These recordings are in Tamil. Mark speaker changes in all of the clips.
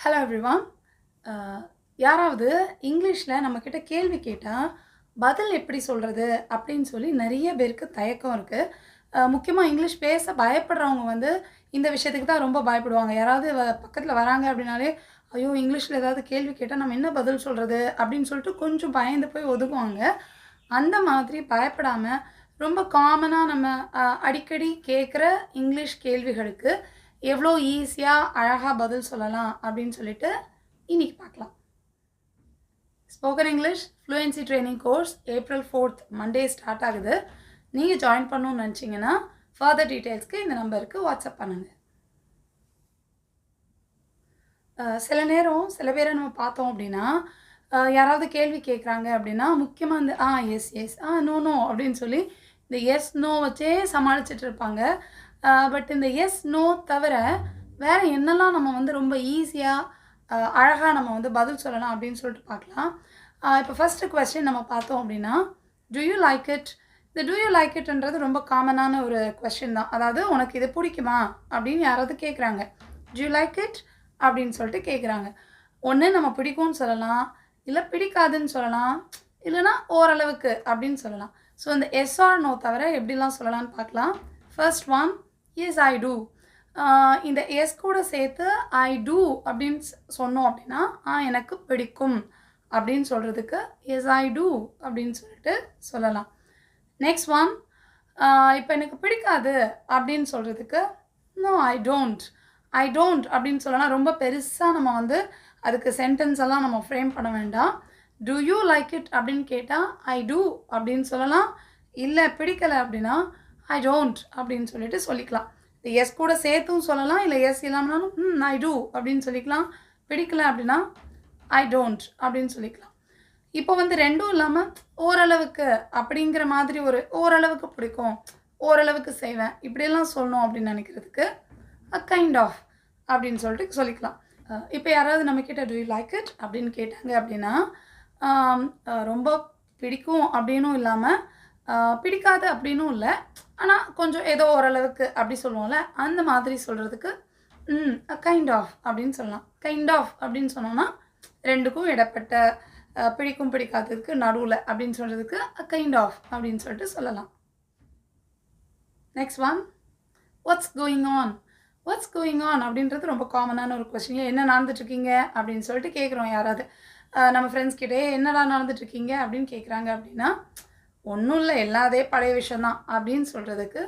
Speaker 1: Hello everyone. யாராவது இங்கிலீஷில் நம்மக்கிட்ட கேள்வி கேட்டால் பதில் எப்படி சொல்கிறது அப்படின்னு சொல்லி நிறைய பேருக்கு தயக்கம் இருக்குது. முக்கியமாக இங்கிலீஷ் பேச பயப்படுறவங்க வந்து இந்த விஷயத்துக்கு தான் ரொம்ப பயப்படுவாங்க. யாராவது பக்கத்தில் வராங்க அப்படின்னாலே, ஐயோ இங்கிலீஷில் ஏதாவது கேள்வி கேட்டால் நம்ம என்ன பதில் சொல்கிறது அப்படின்னு சொல்லிட்டு கொஞ்சம் பயந்து போய் ஒதுங்குவாங்க. அந்த மாதிரி பயப்படாமல் ரொம்ப காமனாக நம்ம அடிக்கடி கேட்குற இங்கிலீஷ் கேள்விகளுக்கு எவ்வளோ ஈஸியாக அழகாக பதில் சொல்லலாம் அப்படின்னு சொல்லிட்டு இன்னைக்கு பார்க்கலாம். Spoken English fluency training course April 4th Monday start ஆகுது. நீங்கள் ஜாயின் பண்ணணும்னு நினச்சிங்கன்னா ஃபர்தர் டீட்டெயில்ஸ்க்கு இந்த நம்பருக்கு வாட்ஸ்அப் பண்ணுங்கள். சில நேரம் சில பேரை நம்ம பார்த்தோம் அப்படின்னா, யாராவது கேள்வி கேட்குறாங்க அப்படின்னா முக்கியமாக இந்த எஸ் எஸ் நோ நோ அப்படின்னு சொல்லி இந்த எஸ் நோ வச்சே சமாளிச்சுட்டு இருப்பாங்க. பட் இந்த எஸ் நோ தவிர வேறு என்னெல்லாம் நம்ம வந்து ரொம்ப ஈஸியாக அழகாக நம்ம வந்து பதில் சொல்லலாம் அப்படின்னு சொல்லிட்டு பார்க்கலாம். இப்போ ஃபஸ்ட்டு கொஸ்டின் நம்ம பார்த்தோம் அப்படின்னா, டு யூ லைக் இட்? இந்த டு யூ லைக் இட்ன்றது ரொம்ப காமனான ஒரு கொஸ்டின் தான். அதாவது உனக்கு இது பிடிக்குமா அப்படின்னு யாராவது கேட்குறாங்க. டு யூ லைக் இட் அப்படின்னு சொல்லிட்டு கேட்குறாங்க. ஒன்று நம்ம பிடிக்கும்னு சொல்லலாம், இல்லை பிடிக்காதுன்னு சொல்லலாம், இல்லைனா ஓரளவுக்கு அப்படின்னு சொல்லலாம். ஸோ இந்த எஸ் ஆர் நோ தவிர எப்படிலாம் சொல்லலான்னு பார்க்கலாம். ஃபர்ஸ்ட் ஒன், எஸ் ஐ டூ. இந்த எஸ் கூட சேர்த்து ஐ டூ அப்படின்னு சொன்னோம் அப்படின்னா எனக்கு பிடிக்கும் அப்படின்னு சொல்கிறதுக்கு எஸ் ஐ டூ அப்படின்னு சொல்லிட்டு சொல்லலாம். நெக்ஸ்ட் ஒன், இப்போ எனக்கு பிடிக்காது அப்படின்னு சொல்கிறதுக்கு no I don't. I don't அப்படின்னு சொல்லலாம். ரொம்ப பெருசாக நம்ம வந்து அதுக்கு சென்டென்ஸ் எல்லாம் நம்ம ஃப்ரேம் பண்ண வேண்டாம். டு யூ லைக் இட் அப்படின்னு கேட்டால் ஐ டூ அப்படின்னு சொல்லலாம். இல்லை பிடிக்கலை அப்படின்னா ஐ டோன்ட் அப்படின்னு சொல்லிட்டு சொல்லிக்கலாம். இந்த எஸ் கூட சேர்த்தும் சொல்லலாம், இல்லை எஸ் இல்லாமனாலும் ஐ டூ அப்படின்னு சொல்லிக்கலாம். பிடிக்கலை அப்படின்னா ஐ டோன்ட் அப்படின்னு சொல்லிக்கலாம். இப்போ வந்து ரெண்டும் இல்லாமல் ஓரளவுக்கு அப்படிங்கிற மாதிரி ஒரு ஓரளவுக்கு பிடிக்கும், ஓரளவுக்கு செய்வேன், இப்படியெல்லாம் சொல்லணும் அப்படின்னு நினைக்கிறதுக்கு கைண்ட் ஆஃப் அப்படின்னு சொல்லிட்டு சொல்லிக்கலாம். இப்போ யாராவது நம்மக்கிட்ட டு யூ லைக் இட் அப்படின்னு கேட்டாங்க அப்படின்னா ரொம்ப பிடிக்கும் அப்படின்னும் இல்லாமல் பிடிக்காது அப்படின்னும் இல்லை, ஆனால் கொஞ்சம் ஏதோ ஓரளவுக்கு அப்படி சொல்லுவோம்ல, அந்த மாதிரி சொல்கிறதுக்கு கைண்ட் ஆஃப் அப்படின்னு சொல்லலாம். கைண்ட் ஆஃப் அப்படின்னு சொன்னோன்னா ரெண்டுக்கும் இடப்பட்ட பிடிக்கும் பிடிக்காததுக்கு நடுவில் அப்படின்னு சொல்கிறதுக்கு கைண்ட் ஆஃப் அப்படின்னு சொல்லிட்டு சொல்லலாம். Next one, what's going on. Watts going on அப்படின்றது ரொம்ப காமனான ஒரு கொஸ்டின். என்ன நடந்துட்டுருக்கீங்க அப்படின்னு சொல்லிட்டு கேட்குறோம். யாராவது நம்ம ஃப்ரெண்ட்ஸ் கிட்டே என்னடா நடந்துட்டுருக்கீங்க அப்படின்னு கேட்குறாங்க அப்படின்னா, ஒன்றும் இல்லை எல்லாம் அதே பழைய விஷயந்தான் அப்படின்னு சொல்கிறதுக்கு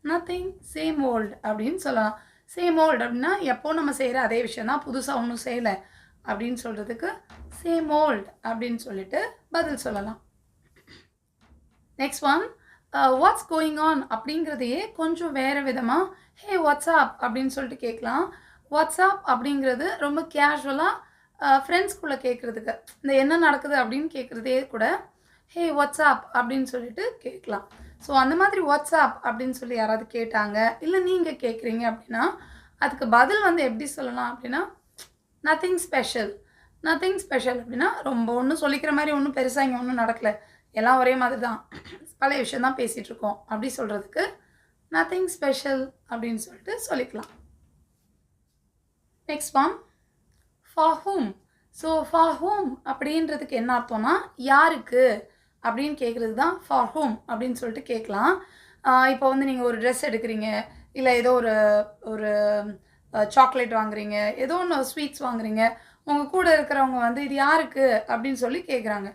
Speaker 1: நத்திங் சேம் ஓல்டு அப்படின்னு சொல்லலாம். சேம் ஓல்டு அப்படின்னா எப்போ நம்ம செய்கிற அதே விஷயந்தான், புதுசாக ஒன்றும் செய்யலை அப்படின்னு சொல்கிறதுக்கு சேம் ஓல்டு அப்படின்னு சொல்லிட்டு பதில் சொல்லலாம். Next one, what's going on அப்படிங்கிறதையே கொஞ்சம் வேறு விதமாக ஹே வாட்ஸ்அப் அப்படின்னு சொல்லிட்டு கேட்கலாம். வாட்ஸ்அப் அப்படிங்கிறது ரொம்ப கேஷுவலாக ஃப்ரெண்ட்ஸ்குள்ளே கேட்குறதுக்கு, இந்த என்ன நடக்குது அப்படின்னு கேட்குறதே கூட ஹே வாட்ஸ்அப் அப்படின்னு சொல்லிட்டு கேட்கலாம். ஸோ அந்த மாதிரி வாட்ஸ்அப் அப்படின்னு சொல்லி யாராவது கேட்டாங்க, இல்லை நீங்கள் கேட்குறீங்க அப்படின்னா அதுக்கு பதில் வந்து எப்படி சொல்லலாம் அப்படின்னா நத்திங் ஸ்பெஷல். நத்திங் ஸ்பெஷல் அப்படின்னா ரொம்ப ஒன்றும் சொல்லிக்கிற மாதிரி ஒன்றும் பெருசாக இங்கே ஒன்றும் நடக்கலை, எல்லாம் ஒரே மாதிரி தான், பழைய விஷயம் தான் பேசிகிட்ருக்கோம் அப்படி சொல்கிறதுக்கு நத்திங் ஸ்பெஷல் அப்படின்னு சொல்லிட்டு சொல்லிக்கலாம். Next one, for whom. So for ஹூம் அப்படின்றதுக்கு என்ன அர்த்தம்னா யாருக்கு அப்படின்னு கேட்குறது தான் ஃபார் ஹூம் அப்படின்னு சொல்லிட்டு கேட்கலாம். இப்போ வந்து நீங்கள் ஒரு ட்ரெஸ் எடுக்கிறீங்க, இல்லை ஏதோ ஒரு ஒரு சாக்லேட் வாங்குறீங்க, ஏதோ ஒன்று ஸ்வீட்ஸ் வாங்குறீங்க, உங்கள் கூட இருக்கிறவங்க வந்து இது யாருக்கு அப்படின்னு சொல்லி கேட்குறாங்க.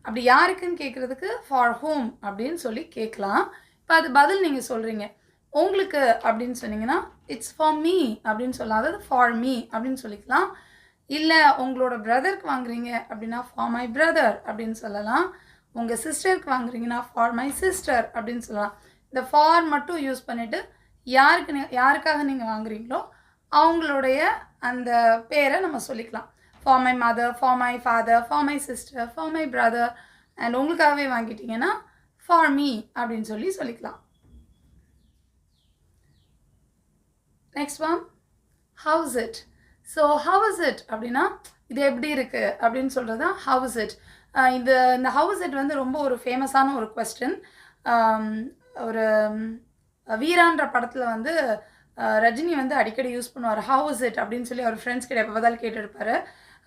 Speaker 1: அப்படி யாருக்குன்னு கேட்குறதுக்கு ஃபார் ஹூம் அப்படின்னு சொல்லி கேட்கலாம். இப்போ அது பதில் நீங்கள் சொல்கிறீங்க. உங்களுக்கு அப்படின்னு சொன்னீங்கன்னா இட்ஸ் ஃபார் மீ அப்படின்னு சொல்லலாம், அதாவது ஃபார் மீ அப்படின்னு சொல்லிக்கலாம். இல்லை உங்களோட பிரதருக்கு வாங்குறீங்க அப்படின்னா ஃபார் மை பிரதர் அப்படின்னு சொல்லலாம். உங்கள் சிஸ்டருக்கு வாங்குறீங்கன்னா ஃபார் மை சிஸ்டர் அப்படின்னு சொல்லலாம். இந்த ஃபார் மட்டும் யூஸ் பண்ணிவிட்டு யாருக்காக நீங்கள் வாங்குறீங்களோ அவங்களுடைய அந்த பேரை நம்ம சொல்லிக்கலாம். For my mother, for my father, for my sister, for my brother. And உங்களுக்காகவே வாங்கிட்டீங்கன்னா ஃபார் மீ அப்படின்னு சொல்லிக்கலாம். Next one, how's it. So how's it அப்படின்னா இது எப்படி இருக்குது அப்படின்னு சொல்கிறது தான் ஹவுஸ் இட். இந்த ஹவுஸ் இட் வந்து ரொம்ப ஒரு ஃபேமஸான ஒரு கொஸ்டின். ஒரு வீரான்ற படத்தில் வந்து ரஜினி வந்து அடிக்கடி யூஸ் பண்ணுவார். ஹவ் இஸ் இட் அப்படின்னு சொல்லி அவர் ஃப்ரெண்ட்ஸ் கிட்ட எப்போ பார்த்தாலும் கேட்டுருப்பாரு.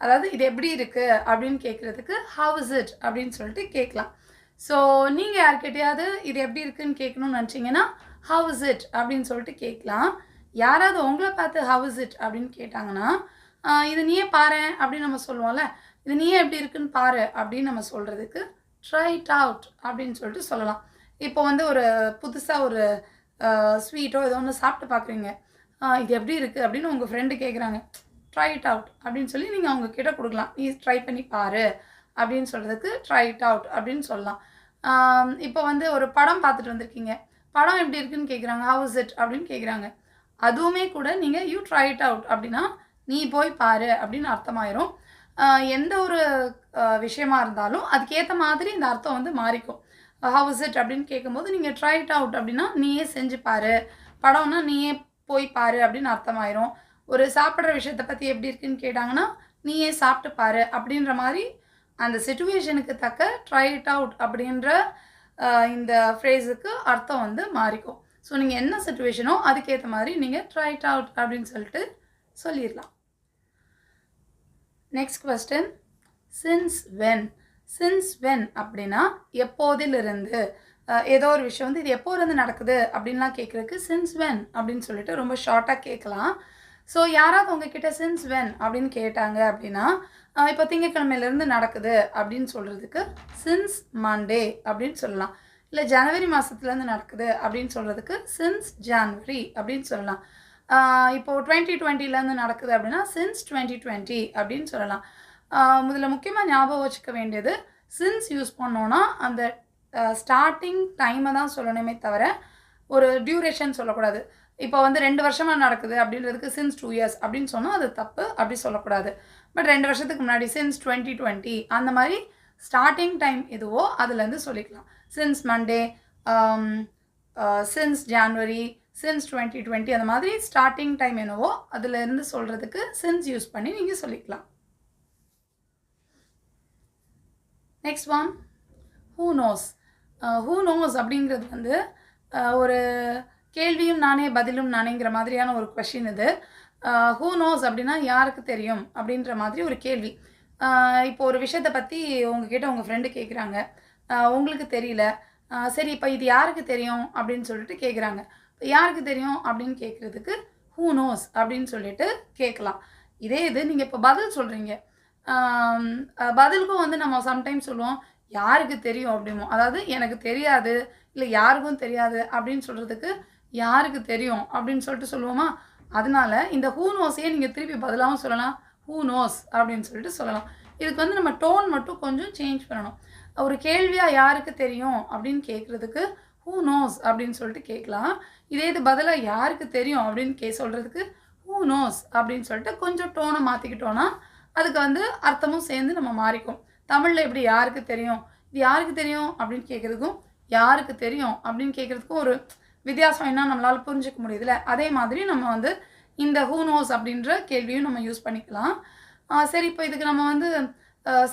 Speaker 1: அதாவது இது எப்படி இருக்குது அப்படின்னு கேட்குறதுக்கு ஹவ் இஸ் இட் அப்படின்னு சொல்லிட்டு கேட்கலாம். ஸோ நீங்கள் யார்கிட்டையாவது இது எப்படி இருக்குன்னு கேட்கணும்னு நினச்சிங்கன்னா ஹவ் இஸ் இட் அப்படின்னு சொல்லிட்டு கேட்கலாம். யாராவது உங்களை பார்த்து ஹவ் இஸ் இட் அப்படின்னு கேட்டாங்கன்னா இது நீயே பாரேன் அப்படின்னு நம்ம சொல்லுவோம்ல, இது நீயே எப்படி இருக்குன்னு பாரு அப்படின்னு நம்ம சொல்கிறதுக்கு ட்ரை இட் அவுட் அப்படின்னு சொல்லிட்டு சொல்லலாம். இப்போ வந்து ஒரு புதுசாக ஒரு ஸ்வீட்டோ ஏதோ ஒன்று சாப்பிட்டு பார்க்குறீங்க, இது எப்படி இருக்குது அப்படின்னு உங்கள் ஃப்ரெண்டு கேட்குறாங்க, ட்ரை இட் அவுட் அப்படின்னு சொல்லி நீங்கள் அவங்க கிட்ட கொடுக்கலாம். நீ ட்ரை பண்ணி பாரு அப்படின்னு சொல்கிறதுக்கு ட்ரை இட் அவுட் அப்படின்னு சொல்லலாம். இப்போ வந்து ஒரு படம் பார்த்துட்டு வந்திருக்கீங்க, படம் எப்படி இருக்குன்னு கேட்குறாங்க, ஹவ் இஸ் இட் அப்படின்னு கேட்குறாங்க. அதுவுமே கூட நீங்கள் யூ ட்ரை இட் அவுட் அப்படின்னா நீ போய் பாரு அப்படின்னு அர்த்தமாயிரும். எந்த ஒரு விஷயமா இருந்தாலும் அதுக்கேற்ற மாதிரி இந்த அர்த்தம் வந்து மாறிக்கும். ஹவ் இஸ் இட் அப்படின்னு கேட்கும்போது நீங்கள் ட்ரை இட் அவுட் அப்படின்னா நீயே செஞ்சு பாரு, படம்னா நீயே போய் பாரு அப்படின்னு அர்த்தமாயிரும். ஒரு சாப்பிட்ற விஷயத்தை பற்றி எப்படி இருக்குன்னு கேட்டாங்கன்னா நீயே சாப்பிட்டு பாரு அப்படின்ற மாதிரி அந்த சிச்சுவேஷனுக்கு தக்க ட்ரை இட் அவுட் அப்படின்ற இந்த ஃப்ரேஸுக்கு அர்த்தம் வந்து மாறிக்கும். ஸோ நீங்கள் என்ன சிச்சுவேஷனோ அதுக்கேற்ற மாதிரி நீங்கள் ட்ரை இட் அவுட் அப்படின்னு சொல்லிட்டு சொல்லிடலாம். Next question, since when. Since when அப்படின்னா எப்போதிலிருந்து, ஏதோ ஒரு விஷயம் வந்து இது எப்போதிலிருந்து நடக்குது அப்படின்லாம் கேட்குறதுக்கு சின்ஸ் வென் அப்படின்னு சொல்லிட்டு ரொம்ப ஷார்ட்டாக கேட்கலாம். ஸோ யாராவது உங்ககிட்ட சின்ஸ் வென் அப்படின்னு கேட்டாங்க அப்படின்னா இப்போ திங்கக்கிழமையிலேருந்து நடக்குது அப்படின்னு சொல்கிறதுக்கு சின்ஸ் மண்டே அப்படின்னு சொல்லலாம். இல்லை ஜனவரி மாதத்துலேருந்து நடக்குது அப்படின்னு சொல்கிறதுக்கு சின்ஸ் ஜான்வரி அப்படின்னு சொல்லலாம். இப்போது 2020லேருந்து நடக்குது அப்படின்னா சின்ஸ் 2020 அப்படின்னு சொல்லலாம். இதில் முக்கியமாக ஞாபகம் வச்சுக்க வேண்டியது, சின்ஸ் யூஸ் பண்ணோன்னா அந்த ஸ்டார்டிங் டைமை தான் சொல்லணுமே தவிர ஒரு டியூரேஷன் சொல்லக்கூடாது. இப்போ வந்து 2 வருஷமாக நடக்குது அப்படின்றதுக்கு சின்ஸ் 2 இயர்ஸ் அப்படின்னு சொன்னால் அது தப்பு, அப்படி சொல்லக்கூடாது. பட் 2 வருஷத்துக்கு முன்னாடி சின்ஸ் 2020 அந்த மாதிரி ஸ்டார்டிங் டைம் எதுவோ அதுலேருந்து சொல்லிக்கலாம். Since Monday, since January, since 2020 அந்த மாதிரி ஸ்டார்டிங் டைம் என்னவோ அதுலேருந்து சொல்கிறதுக்கு சின்ஸ் யூஸ் பண்ணி நீங்கள் சொல்லிக்கலாம். Next one, who knows. Who knows அப்படிங்கிறது வந்து ஒரு கேள்வியும் நானே பதிலும் நானேங்கிற மாதிரியான ஒரு கொஷின் இது. ஹூ நோஸ் அப்படின்னா யாருக்கு தெரியும் அப்படின்ற மாதிரி ஒரு கேள்வி. இப்போ ஒரு விஷயத்தை பற்றி உங்ககிட்ட உங்கள் ஃப்ரெண்டு கேட்குறாங்க, உங்களுக்கு தெரியல, சரி இப்போ இது யாருக்கு தெரியும் அப்படின்னு சொல்லிட்டு கேட்குறாங்க. இப்போ யாருக்கு தெரியும் அப்படின்னு கேட்குறதுக்கு ஹூ நோஸ் அப்படின்னு சொல்லிட்டு கேட்கலாம். இதே இது நீங்கள் இப்போ பதில் சொல்கிறீங்க, பதிலுக்கும் வந்து நம்ம சம்டைம்ஸ் சொல்லுவோம் யாருக்கு தெரியும் அப்படிமோ, அதாவது எனக்கு தெரியாது இல்லை யாருக்கும் தெரியாது அப்படின்னு சொல்கிறதுக்கு யாருக்கு தெரியும் அப்படின்னு சொல்லிட்டு சொல்லுவோமா. அதனால இந்த ஹூ நோஸையே நீங்கள் திருப்பி பதிலாகவும் சொல்லலாம், ஹூ நோஸ் அப்படின்னு சொல்லிட்டு சொல்லலாம். இதுக்கு வந்து நம்ம டோன் மட்டும் கொஞ்சம் சேஞ்ச் பண்ணணும். ஒரு கேள்வியாக யாருக்கு தெரியும் அப்படின்னு கேட்குறதுக்கு ஹூ நோஸ் அப்படின்னு சொல்லிட்டு கேட்கலாம். இதே இது பதிலாக யாருக்கு தெரியும் அப்படின்னு சொல்கிறதுக்கு ஹூ நோஸ் அப்படின்னு சொல்லிட்டு கொஞ்சம் டோனை மாற்றிக்கிட்டோன்னா அதுக்கு வந்து அர்த்தமும் சேர்ந்து நம்ம மாறிக்கும். தமிழில் எப்படி யாருக்கு தெரியும், இது யாருக்கு தெரியும் அப்படின்னு கேட்குறதுக்கும் யாருக்கு தெரியும் அப்படின்னு கேட்குறதுக்கும் ஒரு வித்தியாசம் என்ன நம்மளால் புரிஞ்சிக்க முடியுதுல்ல. அதே மாதிரி நம்ம வந்து இந்த ஹூ நோஸ் அப்படின்ற கேள்வியும் நம்ம யூஸ் பண்ணிக்கலாம். சரி, இப்போ இதுக்கு நம்ம வந்து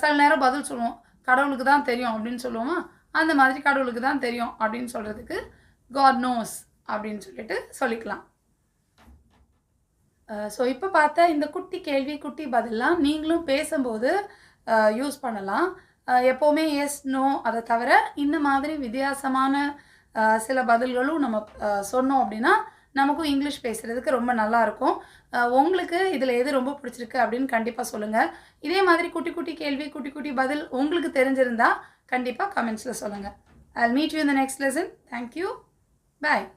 Speaker 1: சில நேரம் பதில் சொல்லுவோம், கடவுளுக்கு தான் தெரியும் அப்படின்னு சொல்லுவோமா. அந்த மாதிரி கடவுளுக்கு தான் தெரியும் அப்படின்னு சொல்கிறதுக்கு காட் நோஸ் அப்படின்னு சொல்லிட்டு சொல்லிக்கலாம். ஸோ இப்போ பார்த்தா இந்த குட்டி கேள்வி குட்டி பதிலாம் நீங்களும் பேசும்போது யூஸ் பண்ணலாம். எப்போவுமே எஸ் நோ அதை தவிர இந்த மாதிரி வித்தியாசமான சில பதில்களும் நம்ம சொன்னோம் அப்படின்னா நமக்கும் இங்கிலீஷ் பேசுகிறதுக்கு ரொம்ப நல்லாயிருக்கும். உங்களுக்கு இதில் எது ரொம்ப பிடிச்சிருக்கு அப்படின்னு கண்டிப்பாக சொல்லுங்கள். இதே மாதிரி குட்டி குட்டி கேள்வி குட்டி குட்டி பதில் உங்களுக்கு தெரிஞ்சிருந்தால் கண்டிப்பாக கமெண்ட்ஸில் சொல்லுங்கள். I'll meet you in the next lesson. Thank you. Bye.